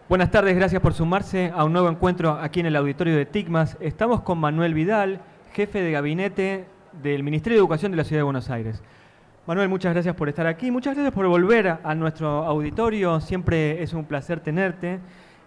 Buenas tardes, gracias por sumarse a un nuevo encuentro aquí en el auditorio de TICMAS. Estamos con Manuel Vidal, jefe de gabinete del Ministerio de Educación de la Ciudad de Buenos Aires. Manuel, muchas gracias por estar aquí, muchas gracias por volver a nuestro auditorio, siempre es un placer tenerte.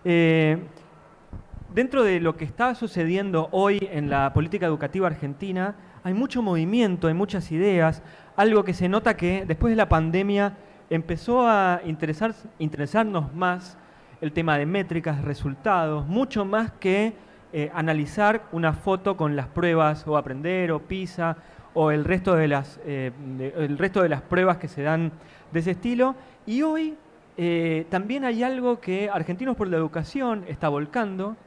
Dentro de lo que está sucediendo hoy en la política educativa argentina, hay mucho movimiento, hay muchas ideas, algo que se nota que después de la pandemia empezó a interesarnos más el tema de métricas, resultados, mucho más que analizar una foto con las pruebas o Aprender o PISA o el resto de las pruebas que se dan de ese estilo. Y hoy también hay algo que Argentinos por la Educación está volcando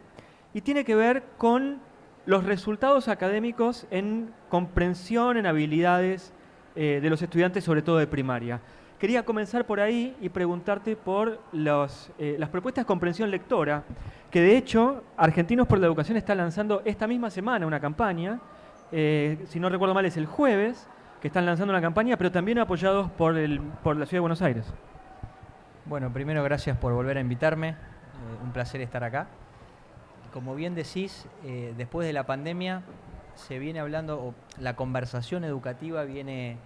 y tiene que ver con los resultados académicos en comprensión, en habilidades de los estudiantes, sobre todo de primaria. Quería comenzar por ahí y preguntarte por las propuestas de comprensión lectora, que de hecho Argentinos por la Educación está lanzando esta misma semana una campaña, si no recuerdo mal es el jueves, que están lanzando una campaña, pero también apoyados por la Ciudad de Buenos Aires. Bueno, primero gracias por volver a invitarme, un placer estar acá. Como bien decís, después de la pandemia se viene hablando, o la conversación educativa viene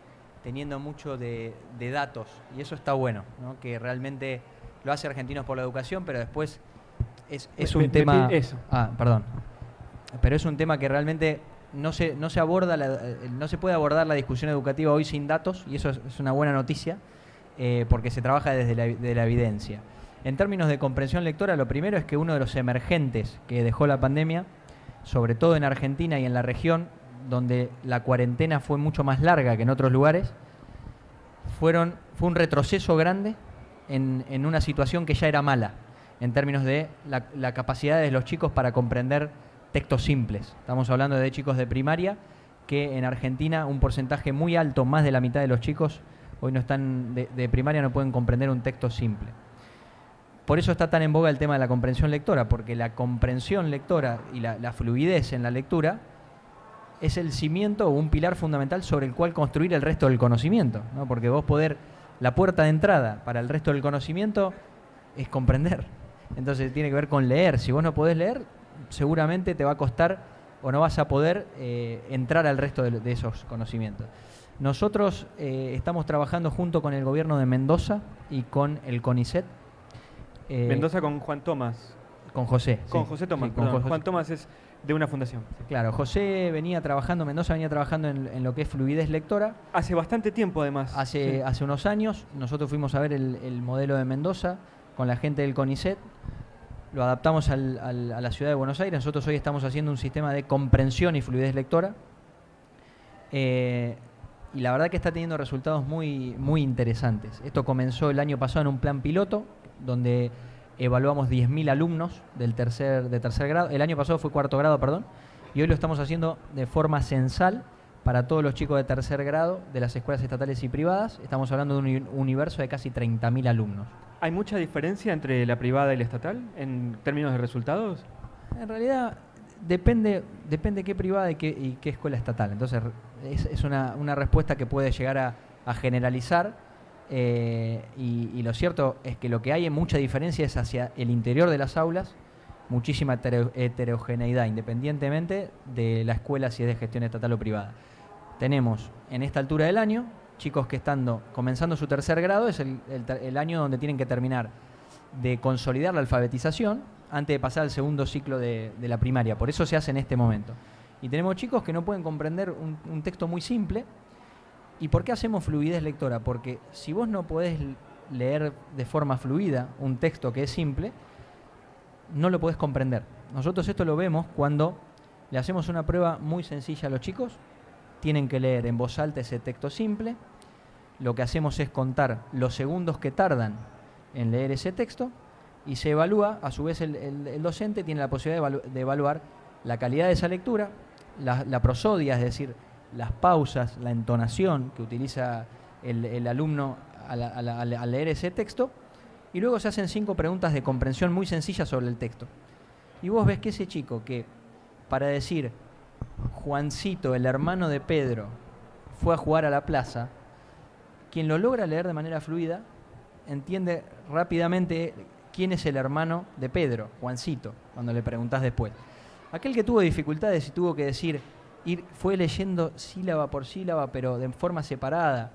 teniendo mucho de datos, y eso está bueno, ¿no? Que realmente lo hace Argentinos por la Educación, pero después es un tema... Pero es un tema que realmente no se puede abordar la discusión educativa hoy sin datos, y eso es una buena noticia, porque se trabaja desde la evidencia. En términos de comprensión lectora, lo primero es que uno de los emergentes que dejó la pandemia, sobre todo en Argentina y en la región, donde la cuarentena fue mucho más larga que en otros lugares, fue un retroceso grande en una situación que ya era mala, en términos de la capacidad de los chicos para comprender textos simples. Estamos hablando de chicos de primaria, que en Argentina un porcentaje muy alto, más de la mitad de los chicos hoy no están de primaria, no pueden comprender un texto simple. Por eso está tan en boga el tema de la comprensión lectora, porque la comprensión lectora y la fluidez en la lectura es el cimiento o un pilar fundamental sobre el cual construir el resto del conocimiento, ¿no? Porque la puerta de entrada para el resto del conocimiento es comprender. Entonces tiene que ver con leer. Si vos no podés leer, seguramente te va a costar o no vas a poder entrar al resto de esos conocimientos. Nosotros estamos trabajando junto con el gobierno de Mendoza y con el CONICET. Mendoza con Juan Tomás. Con José. Con sí. José Tomás, Sí, perdón. José. Juan Tomás es de una fundación. Claro, Mendoza venía trabajando en lo que es fluidez lectora. Hace bastante tiempo, además. Hace unos años, nosotros fuimos a ver el modelo de Mendoza con la gente del CONICET, lo adaptamos a la Ciudad de Buenos Aires. Nosotros hoy estamos haciendo un sistema de comprensión y fluidez lectora, y la verdad que está teniendo resultados muy, muy interesantes. Esto comenzó el año pasado en un plan piloto, donde evaluamos 10.000 alumnos de tercer grado. El año pasado fue cuarto grado, perdón, y hoy lo estamos haciendo de forma censal para todos los chicos de tercer grado de las escuelas estatales y privadas. Estamos hablando de un universo de casi 30.000 alumnos. ¿Hay mucha diferencia entre la privada y la estatal en términos de resultados? En realidad depende qué privada y qué escuela estatal. Entonces es una respuesta que puede llegar a generalizar, y lo cierto es que lo que hay en mucha diferencia es hacia el interior de las aulas, muchísima heterogeneidad, independientemente de la escuela, si es de gestión estatal o privada. Tenemos en esta altura del año chicos que comenzando su tercer grado, es el año donde tienen que terminar de consolidar la alfabetización antes de pasar al segundo ciclo de la primaria. Por eso se hace en este momento. Y tenemos chicos que no pueden comprender un texto muy simple. ¿Y por qué hacemos fluidez lectora? Porque si vos no podés leer de forma fluida un texto que es simple, no lo podés comprender. Nosotros esto lo vemos cuando le hacemos una prueba muy sencilla a los chicos. Tienen que leer en voz alta ese texto simple. Lo que hacemos es contar los segundos que tardan en leer ese texto, y se evalúa, a su vez el docente tiene la posibilidad de evaluar la calidad de esa lectura, la prosodia, es decir, las pausas, la entonación que utiliza el alumno al leer ese texto, y luego se hacen 5 preguntas de comprensión muy sencillas sobre el texto. Y vos ves que ese chico que, para decir Juancito, el hermano de Pedro, fue a jugar a la plaza, quien lo logra leer de manera fluida entiende rápidamente ¿quién es el hermano de Pedro? Juancito, cuando le preguntás después. Aquel que tuvo dificultades y tuvo que decir, fue leyendo sílaba por sílaba, pero de forma separada.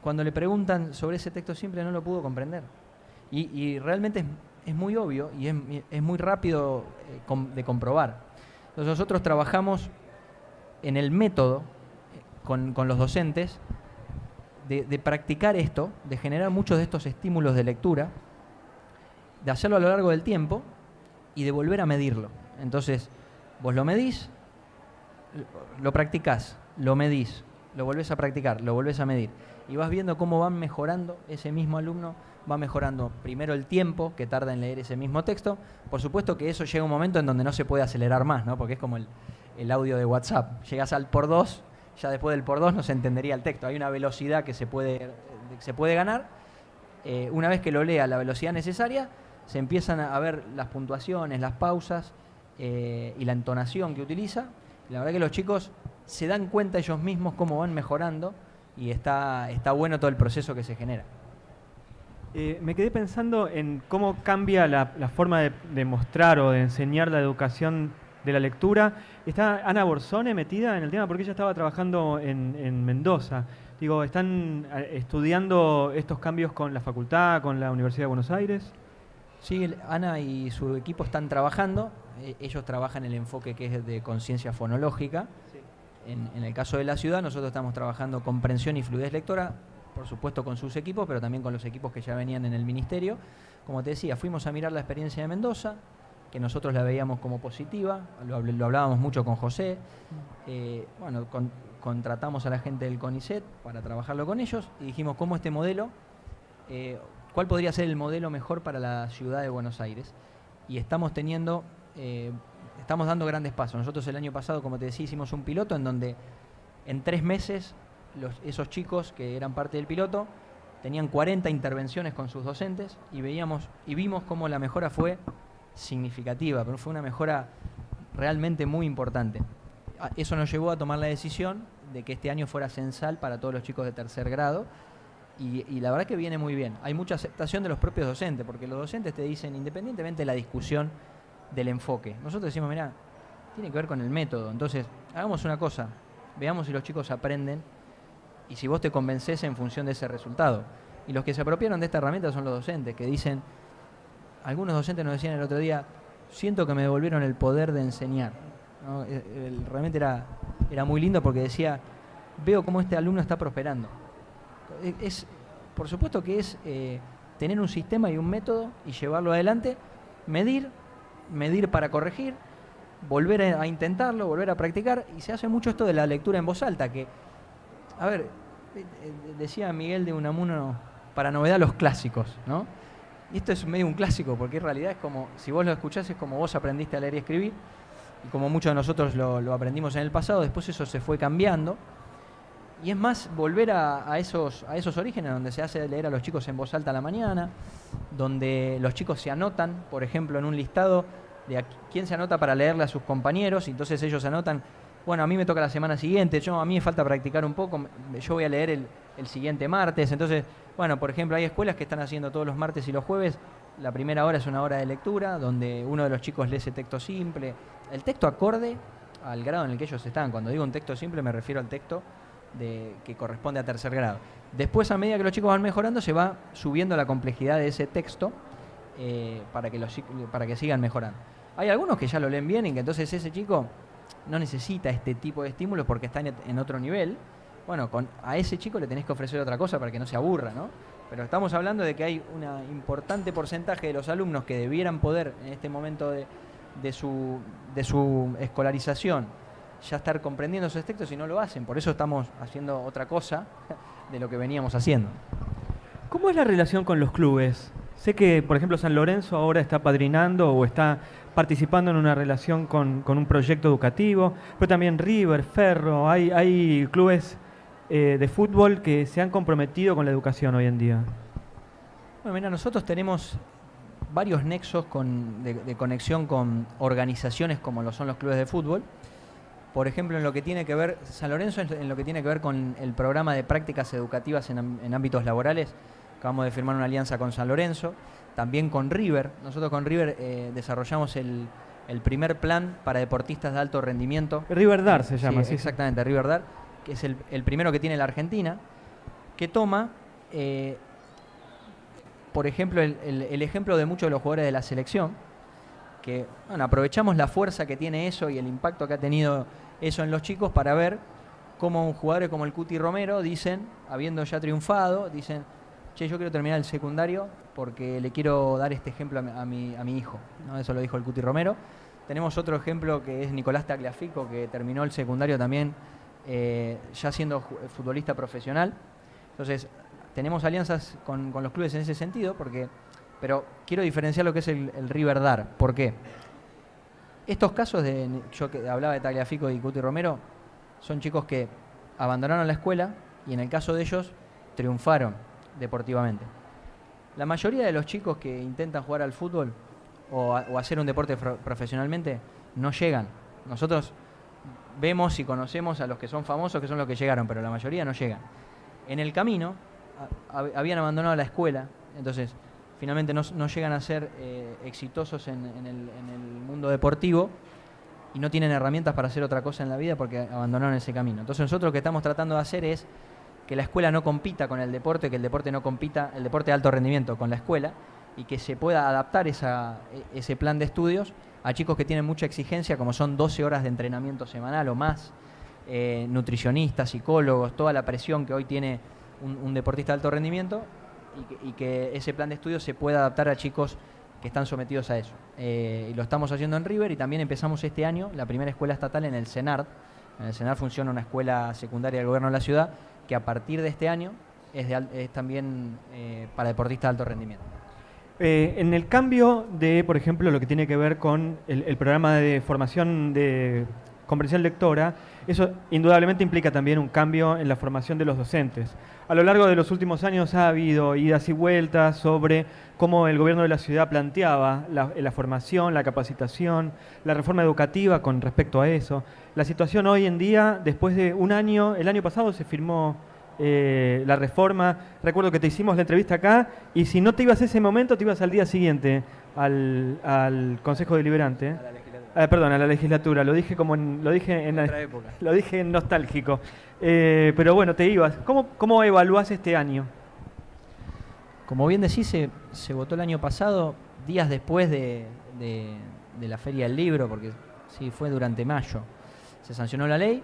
Cuando le preguntan sobre ese texto simple no lo pudo comprender. Y realmente es muy obvio y es muy rápido de comprobar. Entonces nosotros trabajamos en el método con los docentes de practicar esto, de generar muchos de estos estímulos de lectura, de hacerlo a lo largo del tiempo y de volver a medirlo. Entonces, vos lo medís, lo practicás, lo medís, lo volvés a practicar, lo volvés a medir. Y vas viendo cómo van mejorando, ese mismo alumno va mejorando primero el tiempo que tarda en leer ese mismo texto. Por supuesto que eso llega a un momento en donde no se puede acelerar más, ¿no? Porque es como el audio de WhatsApp. Llegas al por 2, ya después del por 2 no se entendería el texto. Hay una velocidad que se puede ganar. Una vez que lo lea a la velocidad necesaria, se empiezan a ver las puntuaciones, las pausas y la entonación que utiliza. Y la verdad que los chicos se dan cuenta ellos mismos cómo van mejorando y está bueno todo el proceso que se genera. Me quedé pensando en cómo cambia la forma de mostrar o de enseñar la educación de la lectura. Está Ana Borsone metida en el tema porque ella estaba trabajando en Mendoza. Digo, ¿están estudiando estos cambios con la facultad, con la Universidad de Buenos Aires? Sí, Ana y su equipo están trabajando. Ellos trabajan el enfoque que es de conciencia fonológica. Sí. En el caso de la ciudad, nosotros estamos trabajando comprensión y fluidez lectora, por supuesto con sus equipos, pero también con los equipos que ya venían en el ministerio. Como te decía, fuimos a mirar la experiencia de Mendoza, que nosotros la veíamos como positiva, lo hablábamos mucho con José. Contratamos a la gente del CONICET para trabajarlo con ellos y dijimos cómo este modelo, cuál podría ser el modelo mejor para la ciudad de Buenos Aires. Y estamos dando grandes pasos. Nosotros el año pasado, como te decía, hicimos un piloto en donde en 3 meses esos chicos que eran parte del piloto tenían 40 intervenciones con sus docentes y vimos cómo la mejora fue significativa, pero fue una mejora realmente muy importante. Eso nos llevó a tomar la decisión de que este año fuera censal para todos los chicos de tercer grado y la verdad que viene muy bien. Hay mucha aceptación de los propios docentes, porque los docentes te dicen, independientemente de la discusión del enfoque, nosotros decimos, mirá, tiene que ver con el método, entonces hagamos una cosa, veamos si los chicos aprenden y si vos te convencés en función de ese resultado. Y los que se apropiaron de esta herramienta son los docentes, que dicen, algunos docentes nos decían el otro día, siento que me devolvieron el poder de enseñar, ¿no? Realmente era muy lindo porque decía, veo cómo este alumno está prosperando. Por supuesto que es tener un sistema y un método y llevarlo adelante, medir para corregir, volver a intentarlo, volver a practicar, y se hace mucho esto de la lectura en voz alta, que, a ver, decía Miguel de Unamuno, para novedad los clásicos, ¿no? Y esto es medio un clásico, porque en realidad es como, si vos lo escuchás, es como vos aprendiste a leer y escribir, y como muchos de nosotros lo aprendimos en el pasado, después eso se fue cambiando, y es más volver a esos orígenes, donde se hace leer a los chicos en voz alta a la mañana, donde los chicos se anotan, por ejemplo, en un listado de a quién se anota para leerle a sus compañeros, y entonces ellos anotan, bueno, a mí me toca la semana siguiente, a mí me falta practicar un poco, yo voy a leer el siguiente martes. Entonces, bueno, por ejemplo, hay escuelas que están haciendo todos los martes y los jueves, la primera hora es una hora de lectura, donde uno de los chicos lee ese texto simple, el texto acorde al grado en el que ellos están. Cuando digo un texto simple me refiero al texto que corresponde a tercer grado. Después, a medida que los chicos van mejorando, se va subiendo la complejidad de ese texto para que sigan mejorando. Hay algunos que ya lo leen bien y que entonces ese chico no necesita este tipo de estímulos porque está en otro nivel. Bueno, a ese chico le tenés que ofrecer otra cosa para que no se aburra, ¿no? Pero estamos hablando de que hay un importante porcentaje de los alumnos que debieran poder, en este momento de su escolarización, ya estar comprendiendo esos textos y no lo hacen. Por eso estamos haciendo otra cosa de lo que veníamos haciendo. ¿Cómo es la relación con los clubes? Sé que, por ejemplo, San Lorenzo ahora está padrinando o está participando en una relación con un proyecto educativo, pero también River, Ferro, hay clubes de fútbol que se han comprometido con la educación hoy en día. Bueno, mira, nosotros tenemos varios nexos de conexión con organizaciones como lo son los clubes de fútbol. Por ejemplo, en lo que tiene que ver, San Lorenzo, en lo que tiene que ver con el programa de prácticas educativas en ámbitos laborales, acabamos de firmar una alianza con San Lorenzo, también con River. Nosotros con River desarrollamos el primer plan para deportistas de alto rendimiento. Riverdar se llama, sí. Exactamente, Riverdar, que es el primero que tiene la Argentina, que toma, por ejemplo, el ejemplo de muchos de los jugadores de la selección, que bueno, aprovechamos la fuerza que tiene eso y el impacto que ha tenido eso en los chicos para ver cómo un jugador como el Cuti Romero dicen, habiendo ya triunfado, dicen, che, yo quiero terminar el secundario porque le quiero dar este ejemplo a mi hijo, ¿no? Eso lo dijo el Cuti Romero. Tenemos otro ejemplo que es Nicolás Tagliafico, que terminó el secundario también ya siendo futbolista profesional. Entonces, tenemos alianzas con los clubes en ese sentido, pero quiero diferenciar lo que es el Riverdar. ¿Por qué? Estos casos yo que hablaba de Tagliafico y Cuti Romero, son chicos que abandonaron la escuela y en el caso de ellos triunfaron deportivamente. La mayoría de los chicos que intentan jugar al fútbol o hacer un deporte profesionalmente no llegan. Nosotros vemos y conocemos a los que son famosos, que son los que llegaron, pero la mayoría no llegan. En el camino habían abandonado la escuela, entonces finalmente no llegan a ser exitosos en el mundo deportivo y no tienen herramientas para hacer otra cosa en la vida porque abandonaron ese camino. Entonces nosotros lo que estamos tratando de hacer es que la escuela no compita con el deporte, que el deporte no compita, el deporte de alto rendimiento con la escuela, y que se pueda adaptar ese plan de estudios a chicos que tienen mucha exigencia, como son 12 horas de entrenamiento semanal o más, nutricionistas, psicólogos, toda la presión que hoy tiene un deportista de alto rendimiento, y que ese plan de estudios se pueda adaptar a chicos que están sometidos a eso. Y lo estamos haciendo en River, y también empezamos este año la primera escuela estatal en el CENART. En el CENART funciona una escuela secundaria del gobierno de la ciudad, que a partir de este año es también para deportistas de alto rendimiento. En el cambio de, por ejemplo, lo que tiene que ver con el programa de formación de comprensión lectora, eso indudablemente implica también un cambio en la formación de los docentes. A lo largo de los últimos años ha habido idas y vueltas sobre cómo el gobierno de la ciudad planteaba la formación, la capacitación, la reforma educativa con respecto a eso. La situación hoy en día, después de un año, el año pasado se firmó la reforma. Recuerdo que te hicimos la entrevista acá y si no te ibas ese momento, te ibas al día siguiente al Consejo Deliberante. Perdón, a la legislatura. Lo dije lo dije en nostálgico. Pero bueno, te ibas. ¿Cómo evaluás este año? Como bien decís, se votó el año pasado, días después de la Feria del Libro, porque sí, fue durante mayo. Se sancionó la ley,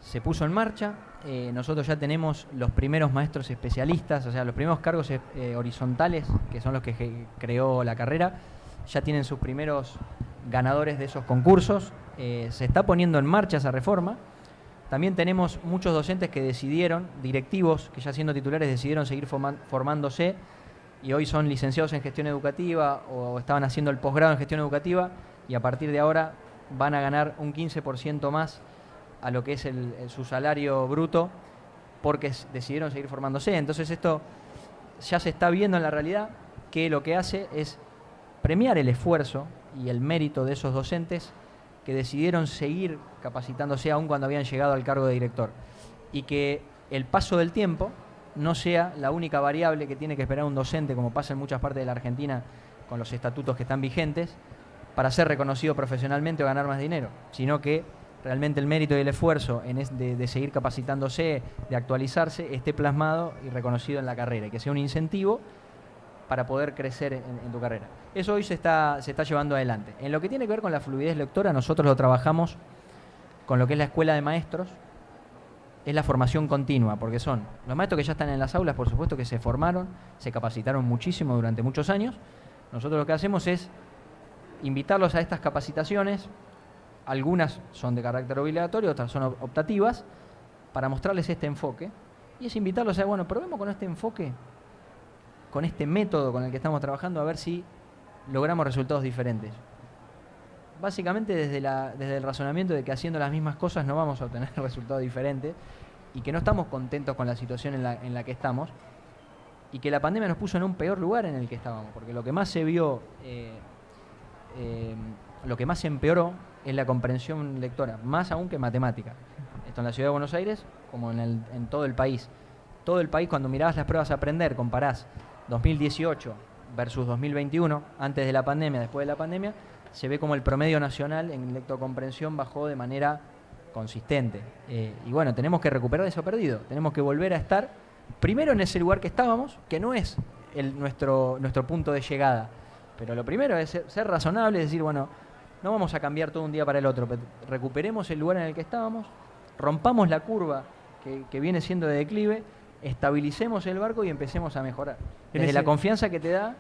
se puso en marcha. Nosotros ya tenemos los primeros maestros especialistas, o sea, los primeros cargos horizontales, que son los que creó la carrera, ya tienen sus primeros ganadores de esos concursos. Se está poniendo en marcha esa reforma. También tenemos muchos docentes que decidieron, directivos que ya siendo titulares decidieron seguir formándose y hoy son licenciados en gestión educativa o estaban haciendo el posgrado en gestión educativa, y a partir de ahora van a ganar un 15% más a lo que es su salario bruto porque decidieron seguir formándose. Entonces esto ya se está viendo en la realidad, que lo que hace es premiar el esfuerzo y el mérito de esos docentes que decidieron seguir capacitándose aún cuando habían llegado al cargo de director, y que el paso del tiempo no sea la única variable que tiene que esperar un docente, como pasa en muchas partes de la Argentina con los estatutos que están vigentes, para ser reconocido profesionalmente o ganar más dinero, sino que realmente el mérito y el esfuerzo de seguir capacitándose, de actualizarse, esté plasmado y reconocido en la carrera, y que sea un incentivo para poder crecer en tu carrera. Eso hoy se está llevando adelante. En lo que tiene que ver con la fluidez lectora, nosotros lo trabajamos con lo que es la escuela de maestros, es la formación continua, porque son los maestros que ya están en las aulas, por supuesto que se formaron, se capacitaron muchísimo durante muchos años. Nosotros lo que hacemos es invitarlos a estas capacitaciones, algunas son de carácter obligatorio, otras son optativas, para mostrarles este enfoque, y es invitarlos a, bueno, probemos con este enfoque, con este método con el que estamos trabajando, a ver si logramos resultados diferentes. Básicamente desde el razonamiento de que haciendo las mismas cosas no vamos a obtener resultados diferentes, y que no estamos contentos con la situación en la que estamos, y que la pandemia nos puso en un peor lugar en el que estábamos, porque lo que más se vio, lo que más se empeoró es la comprensión lectora, más aún que matemática. Esto en la ciudad de Buenos Aires como en todo el país. todo el país, cuando mirabas las pruebas a aprender, comparás 2018 versus 2021, antes de la pandemia, después de la pandemia, se ve como el promedio nacional en lectocomprensión bajó de manera consistente. Y bueno, tenemos que recuperar eso perdido. Tenemos que volver a estar primero en ese lugar que estábamos, que no es nuestro punto de llegada. Pero lo primero es ser razonable, es decir, bueno, no vamos a cambiar todo un día para el otro, pero recuperemos el lugar en el que estábamos, rompamos la curva que viene siendo de declive, estabilicemos el barco y empecemos a mejorar. Desde la confianza que te da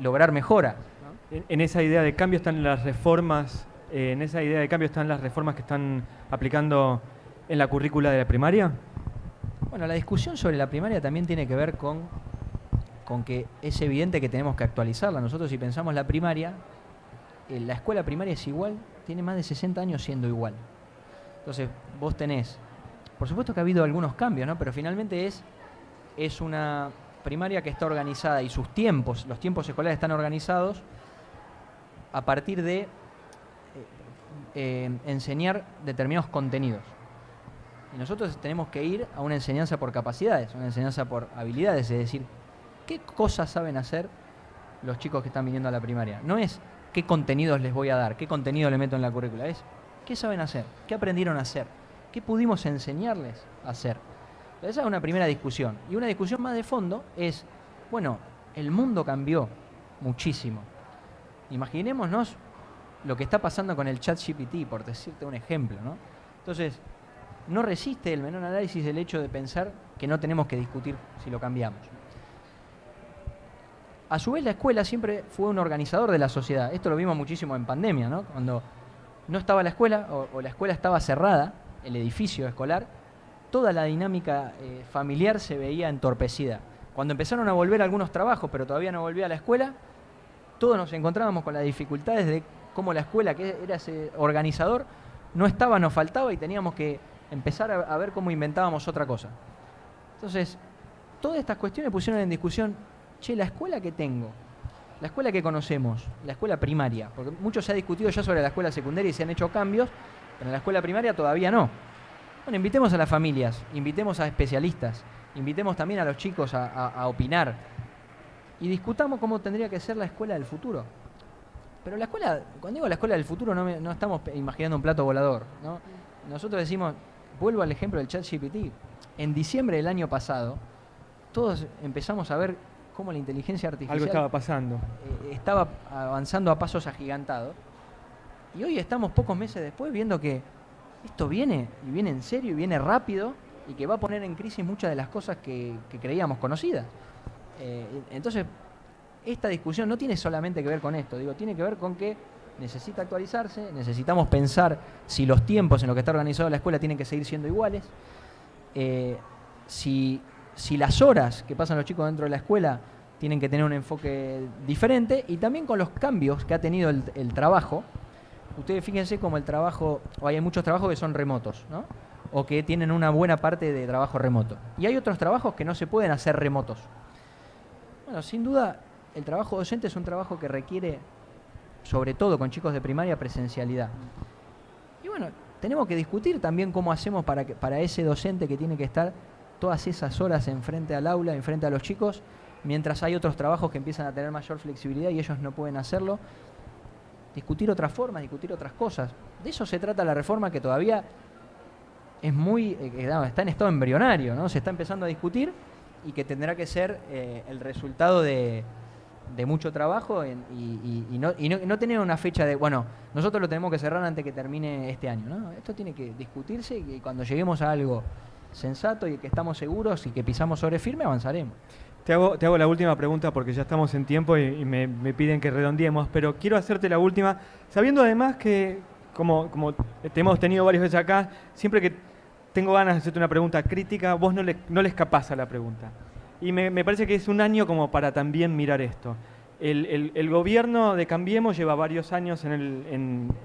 lograr mejora, ¿no? En esa idea de cambio están las reformas, que están aplicando en la currícula de la primaria. Bueno, la discusión sobre la primaria también tiene que ver con que es evidente que tenemos que actualizarla. Nosotros, si pensamos la primaria, la escuela primaria es igual, tiene más de 60 años siendo igual. Entonces, vos tenés, por supuesto que ha habido algunos cambios, ¿no? Pero finalmente es una primaria que está organizada y los tiempos escolares están organizados a partir de enseñar determinados contenidos. Y nosotros tenemos que ir a una enseñanza por capacidades, una enseñanza por habilidades, es decir, ¿qué cosas saben hacer los chicos que están viniendo a la primaria? No es qué contenidos les voy a dar, qué contenido le meto en la currícula, es qué saben hacer, qué aprendieron a hacer, qué pudimos enseñarles a hacer. Esa es una primera discusión. Y una discusión más de fondo es, bueno, el mundo cambió muchísimo. Imaginémonos lo que está pasando con el ChatGPT, por decirte un ejemplo, ¿no? Entonces, no resiste el menor análisis el hecho de pensar que no tenemos que discutir si lo cambiamos. A su vez, la escuela siempre fue un organizador de la sociedad. Esto lo vimos muchísimo en pandemia, ¿no? Cuando no estaba la escuela o la escuela estaba cerrada, el edificio escolar, toda la dinámica familiar se veía entorpecida. Cuando empezaron a volver algunos trabajos, pero todavía no volvía a la escuela, todos nos encontrábamos con las dificultades de cómo la escuela, que era ese organizador, no estaba, nos faltaba y teníamos que empezar a ver cómo inventábamos otra cosa. Entonces, todas estas cuestiones pusieron en discusión, la escuela que tengo, la escuela que conocemos, la escuela primaria, porque mucho se ha discutido ya sobre la escuela secundaria y se han hecho cambios, pero en la escuela primaria todavía no. Bueno, invitemos a las familias, invitemos a especialistas, invitemos también a los chicos a opinar y discutamos cómo tendría que ser la escuela del futuro. Pero la escuela, cuando digo la escuela del futuro, no estamos imaginando un plato volador, ¿no? Nosotros decimos, vuelvo al ejemplo del ChatGPT, en diciembre del año pasado, todos empezamos a ver cómo la inteligencia artificial algo estaba pasando, estaba avanzando a pasos agigantados, y hoy estamos pocos meses después viendo que esto viene, y viene en serio, y viene rápido, y que va a poner en crisis muchas de las cosas que creíamos conocidas. Entonces, esta discusión no tiene solamente que ver con esto, tiene que ver con que necesita actualizarse, necesitamos pensar si los tiempos en los que está organizada la escuela tienen que seguir siendo iguales, si las horas que pasan los chicos dentro de la escuela tienen que tener un enfoque diferente, y también con los cambios que ha tenido el trabajo. Ustedes fíjense como el trabajo, hay muchos trabajos que son remotos, ¿no? O que tienen una buena parte de trabajo remoto. Y hay otros trabajos que no se pueden hacer remotos. Bueno, sin duda, el trabajo docente es un trabajo que requiere, sobre todo con chicos de primaria, presencialidad. Y bueno, tenemos que discutir también cómo hacemos para ese docente que tiene que estar todas esas horas enfrente al aula, enfrente a los chicos, mientras hay otros trabajos que empiezan a tener mayor flexibilidad y ellos no pueden hacerlo. Discutir otras formas, discutir otras cosas. De eso se trata la reforma, que todavía es está en estado embrionario, ¿no? Se está empezando a discutir y que tendrá que ser el resultado de mucho trabajo y no tener una fecha de, bueno, nosotros lo tenemos que cerrar antes que termine este año, ¿no? Esto tiene que discutirse y cuando lleguemos a algo sensato y que estamos seguros y que pisamos sobre firme, avanzaremos. Te hago la última pregunta porque ya estamos en tiempo y me piden que redondeemos, pero quiero hacerte la última, sabiendo además que, como te hemos tenido varias veces acá, siempre que tengo ganas de hacerte una pregunta crítica, vos no le escapás a la pregunta. Y me parece que es un año como para también mirar esto. El gobierno de Cambiemos lleva varios años,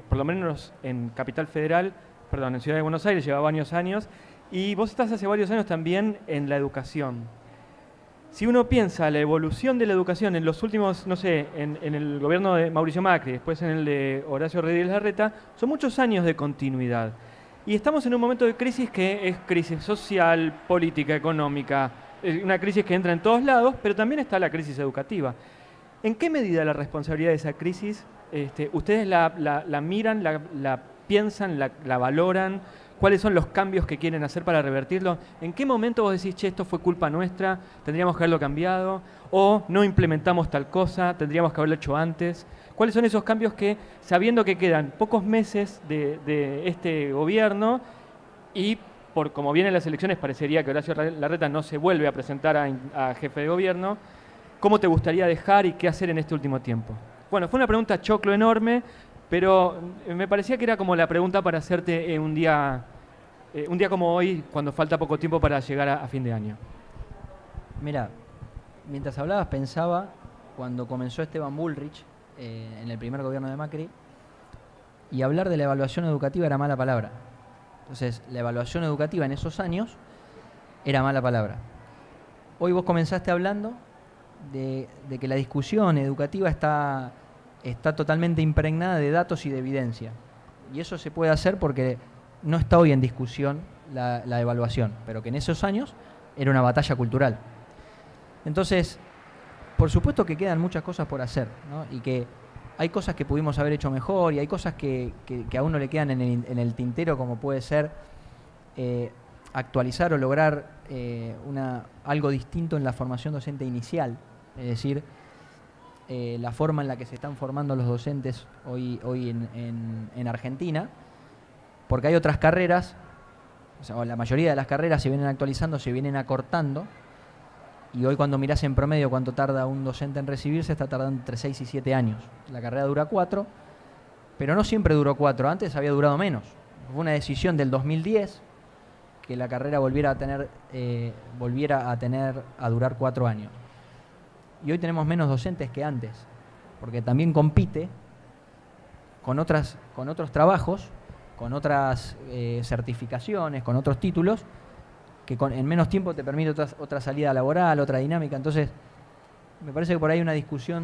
por lo menos en Capital Federal, en Ciudad de Buenos Aires lleva varios años, y vos estás hace varios años también en la educación. Si uno piensa la evolución de la educación en los últimos, no sé, en el gobierno de Mauricio Macri, después en el de Horacio Rodríguez Larreta, son muchos años de continuidad. Y estamos en un momento de crisis que es crisis social, política, económica, es una crisis que entra en todos lados, pero también está la crisis educativa. ¿En qué medida la responsabilidad de esa crisis, ustedes la miran, la piensan, la valoran? ¿Cuáles son los cambios que quieren hacer para revertirlo? ¿En qué momento vos decís, che, esto fue culpa nuestra, tendríamos que haberlo cambiado? ¿O no implementamos tal cosa, tendríamos que haberlo hecho antes? ¿Cuáles son esos cambios que, sabiendo que quedan pocos meses de este gobierno y por como vienen las elecciones parecería que Horacio Larreta no se vuelve a presentar a jefe de gobierno, ¿cómo te gustaría dejar y qué hacer en este último tiempo? Bueno, fue una pregunta choclo enorme, pero me parecía que era como la pregunta para hacerte un día como hoy, cuando falta poco tiempo para llegar a fin de año. Mira, mientras hablabas pensaba, cuando comenzó Esteban Bullrich, en el primer gobierno de Macri, y hablar de la evaluación educativa era mala palabra. Entonces, la evaluación educativa en esos años era mala palabra. Hoy vos comenzaste hablando de que la discusión educativa está totalmente impregnada de datos y de evidencia. Y eso se puede hacer porque no está hoy en discusión la evaluación, pero que en esos años era una batalla cultural. Entonces, por supuesto que quedan muchas cosas por hacer, ¿no? Y que hay cosas que pudimos haber hecho mejor y hay cosas que a uno le quedan en el tintero, como puede ser actualizar o lograr algo distinto en la formación docente inicial, es decir, la forma en la que se están formando los docentes hoy en Argentina, porque hay otras carreras, o sea, la mayoría de las carreras se vienen actualizando, se vienen acortando, y hoy cuando mirás en promedio cuánto tarda un docente en recibirse, está tardando entre 6 y 7 años. La carrera dura 4, pero no siempre duró 4, antes había durado menos. Fue una decisión del 2010 que la carrera volviera a durar 4 años. Y hoy tenemos menos docentes que antes, porque también compite con otros trabajos, con otras certificaciones, con otros títulos, que en menos tiempo te permite otra salida laboral, otra dinámica. Entonces, me parece que por ahí una discusión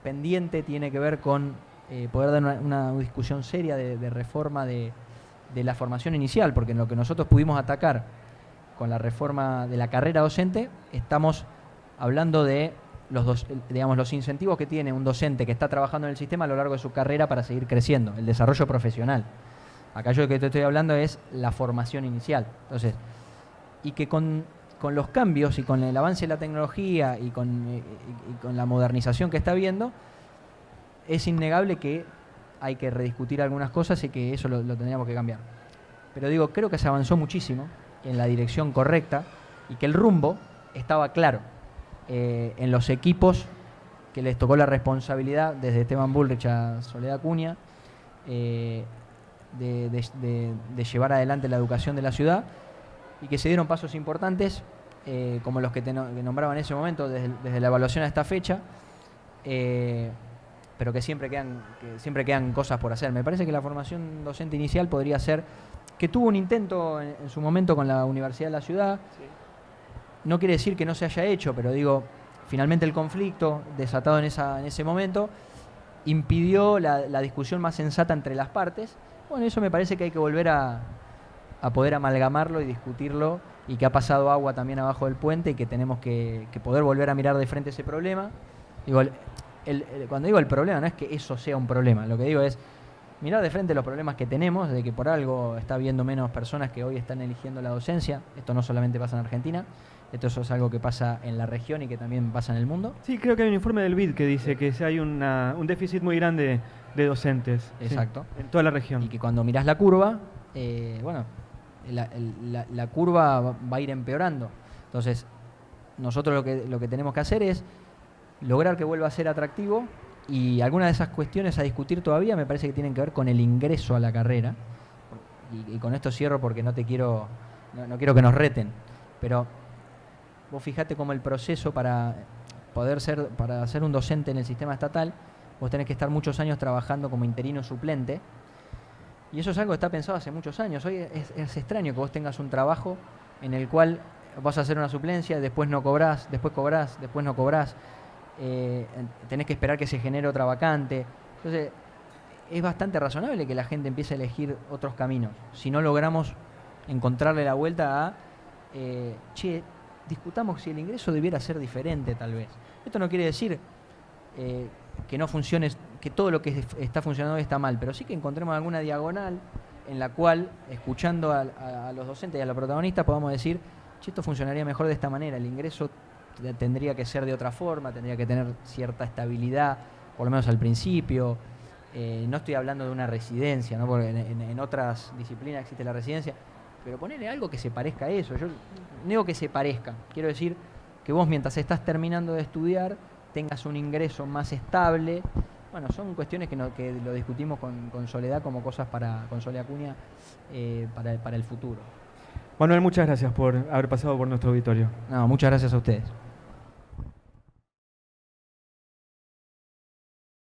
pendiente tiene que ver con poder dar una discusión seria de reforma de la formación inicial, porque en lo que nosotros pudimos atacar con la reforma de la carrera docente, estamos hablando de los incentivos que tiene un docente que está trabajando en el sistema a lo largo de su carrera para seguir creciendo, el desarrollo profesional. Acá yo lo que te estoy hablando es la formación inicial. Entonces, y que con los cambios y con el avance de la tecnología y con la modernización que está habiendo, es innegable que hay que rediscutir algunas cosas y que eso lo tendríamos que cambiar. Pero digo, creo que se avanzó muchísimo en la dirección correcta y que el rumbo estaba claro en los equipos que les tocó la responsabilidad, desde Esteban Bullrich a Soledad Cunha, de llevar adelante la educación de la ciudad, y que se dieron pasos importantes, como los que nombraba en ese momento, desde la evaluación a esta fecha, pero que siempre quedan cosas por hacer. Me parece que la formación docente inicial podría ser, que tuvo un intento en su momento con la Universidad de la Ciudad, sí. No quiere decir que no se haya hecho, pero digo, finalmente el conflicto desatado en ese momento impidió la discusión más sensata entre las partes. Bueno, eso me parece que hay que volver a poder amalgamarlo y discutirlo, y que ha pasado agua también abajo del puente y que tenemos que poder volver a mirar de frente ese problema. Digo, cuando digo el problema, no es que eso sea un problema, lo que digo es mirar de frente los problemas que tenemos, de que por algo está habiendo menos personas que hoy están eligiendo la docencia. Esto no solamente pasa en Argentina, esto es algo que pasa en la región y que también pasa en el mundo. Sí, creo que hay un informe del BID que dice que hay un déficit muy grande de docentes. Exacto. Sí, en toda la región. Y que cuando mirás la curva, la curva va a ir empeorando. Entonces, nosotros lo que tenemos que hacer es lograr que vuelva a ser atractivo, y algunas de esas cuestiones a discutir todavía me parece que tienen que ver con el ingreso a la carrera. Y con esto cierro porque no quiero que nos reten, pero vos fijate cómo el proceso para ser un docente en el sistema estatal, vos tenés que estar muchos años trabajando como interino suplente. Y eso es algo que está pensado hace muchos años. Hoy es extraño que vos tengas un trabajo en el cual vas a hacer una suplencia, después no cobrás, después cobrás, después no cobrás. Tenés que esperar que se genere otra vacante. Entonces, es bastante razonable que la gente empiece a elegir otros caminos. Si no logramos encontrarle la vuelta a, discutamos si el ingreso debiera ser diferente tal vez. Esto no quiere decir que no funcione, que todo lo que está funcionando hoy está mal, pero sí que encontremos alguna diagonal en la cual, escuchando a los docentes y a los protagonistas, podamos decir, esto funcionaría mejor de esta manera, el ingreso tendría que ser de otra forma, tendría que tener cierta estabilidad, por lo menos al principio. No estoy hablando de una residencia, ¿no? Porque en otras disciplinas existe la residencia, pero ponerle algo que se parezca a eso. Yo no digo que se parezca, quiero decir que vos mientras estás terminando de estudiar tengas un ingreso más estable. Bueno, son cuestiones que lo discutimos con Soledad como cosas con Soledad Acuña para el futuro. Manuel, muchas gracias por haber pasado por nuestro auditorio. No, muchas gracias a ustedes.